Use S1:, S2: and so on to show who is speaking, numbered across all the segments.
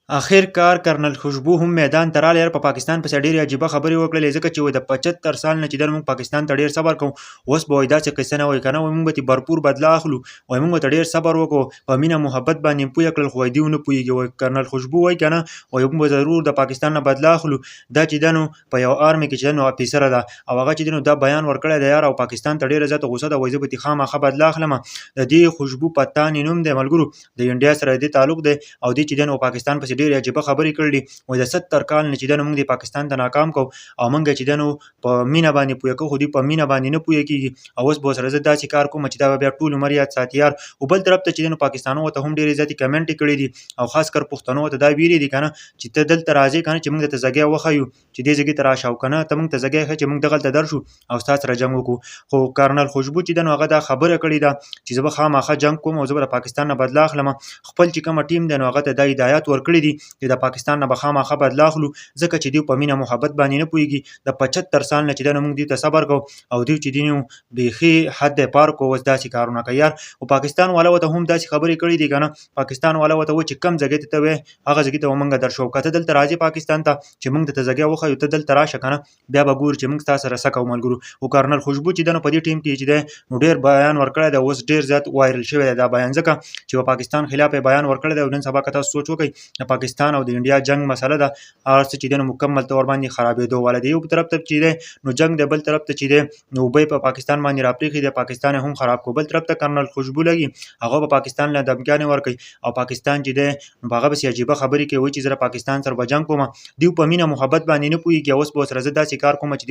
S1: اخر کار کرنل خوشبو هم میدان ته راغله. په پاکستان پسې ډېرې عجیبه خبرې وکړلې، ځکه چې وایي د 75 سال نه چې دی موږ پاکستان ته ډېر صبر کوو، اوس به وایي داسې قصه نه وایي که نه، وایي موږ به ترې بھرپور بدله اخلو، وایي موږ ورته ډېر صبر وکړو، په مینه محبت باندې یې پوه کړل، خو وایي دوی ونه پوهېږي. وایي کرنل خوشبو وایي که نه، وایي موږ به ضرور د پاکستان نه بدله اخلو. دا چې ده نو په یو آرمي کې چې ده نو افیسره ده، او هغه چې دی نو دا بیان ورکړی دی یار، او پاکستان ته ډېره زیاته غوسه ده، وایي زه به ترې خامخا بدله اخلم. د دې خوشبو پتانې نوم دی ملګرو، د انډیا سره د دې تعلق دی، او دې چې دی نو پاکستان پسې ډېرې عجیبه خبرې کړلې. وایي د 70 کال نه چې دی نو موږ د پاکستان ته ناکام کوو، او موږ چې دی نو په مینه باندې پوهه کوو، خو دوی په مینه باندې نه پوهه کېږي، او اوس به ورسره زه داسې کار کوم چې دا به بیا ټول عمر یاد ساتي یار. او بل طرف ته چې دی نو پاکستانو ته هم ډېرې زیاتې کمنټې کړې دي، او خاص کر پښتنو ته دا ویلي دي که نه چې ته دلته راځې که نه چې موږ درته ځګی وښیو چې دې ځګي ته راشه، او که نه ته موږ ته ځګی ښیې چې موږ دغلته درشو او ستا سره جنګ وکړو. خو کرنل خوشبو چې دی نو هغه دا خبره کړې ده چې زه به خامخا جنګ کوم، او زه به د پاکستان نه بدله اخلم. خپل چې کومه ټیم دی نو هغه ته دا هدایت ورکړي دي چې د پاکستان نه به خامخا بدله اخلو، ځکه چې دوی په مینه محبت باندې نه پوهېږي. د 75 سال نه چې دی نو موږ دوی ته صبر کوو، او دوی چې دی نو بیخي حد پار کوو، اوس داسې کارونه کوي یار. او پاکستان والا ورته هم داسې خبرې کړې دي که نه، پاکستان والا ورته وایي چې کوم ځګی ته وایې هغه ځګي ته به موږ درشو، که ته دلته راځې پاکستان ته چې موږ درته ځګی وښیو، ته دلته راشه که نه، بیا به ګورو چې موږ ستا سره څه کوو ملګرو. او کرنل خوشبو چې دی نو په دې ټیم کې چې دی نو ډېر بیان ورکړی دی، اوس ډېر زیات وایرل شوی دی دا بیان، ځکه چې په پاکستان خلاف یې بیان ورکړی دی. او نن سبا که تاسو سوچ وکئ د پاکستان او د انډیا جنګ مسله ده، هر څه چې دی نو مکمل طور باندې خرابېدو والا دی. یو طرف ته چې دی نو جنګ دی، بل طرف ته چې دی نو اوبه په پاکستان باندې راپرېښي دي، پاکستان یې هم خراب کړو. بل طرف ته کرنل خوشبو لګي، هغه په پاکستان له دمګیانې ورکوي، او پاکستان چې دی نو په هغه پسې عجیبه خبرې کوي، وایي چې زه د پاکستان سره به جنګ کوم. دوی په مینه محبت باندې نه پوهېږي، اوس به ورسره زه داسې کار کوم چې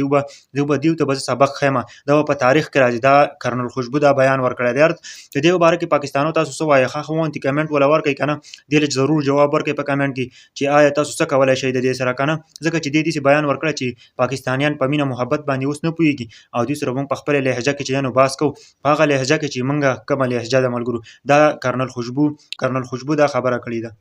S1: دوی ته به زه سبق ښیم، دا به په تاریخ کې راځي. دا کرنل خوشبو دا بیان ورکړی دی. د دې په باره کې پاکستانو تاسو څه وایئ؟ ښه ښوونتي کمنټ وله ورکړئ که نه، دې له ضرور جواب ورکړئ په کمنټ کې چې آیا تاسو څه کولی شئ د دې سره که نه، ځکه چې دې داسې بیان ورکړی چې پاکستانیان په مینه محبت باندې اوس نه پوهېږي، او دوی سره موږ په خپله لهجه کې چې دی نو بحث کوو، په هغه لهجه کې چې موږ کومه لهجه ده ملګرو. دا کرنل خوشبو دا خبره کړې ده.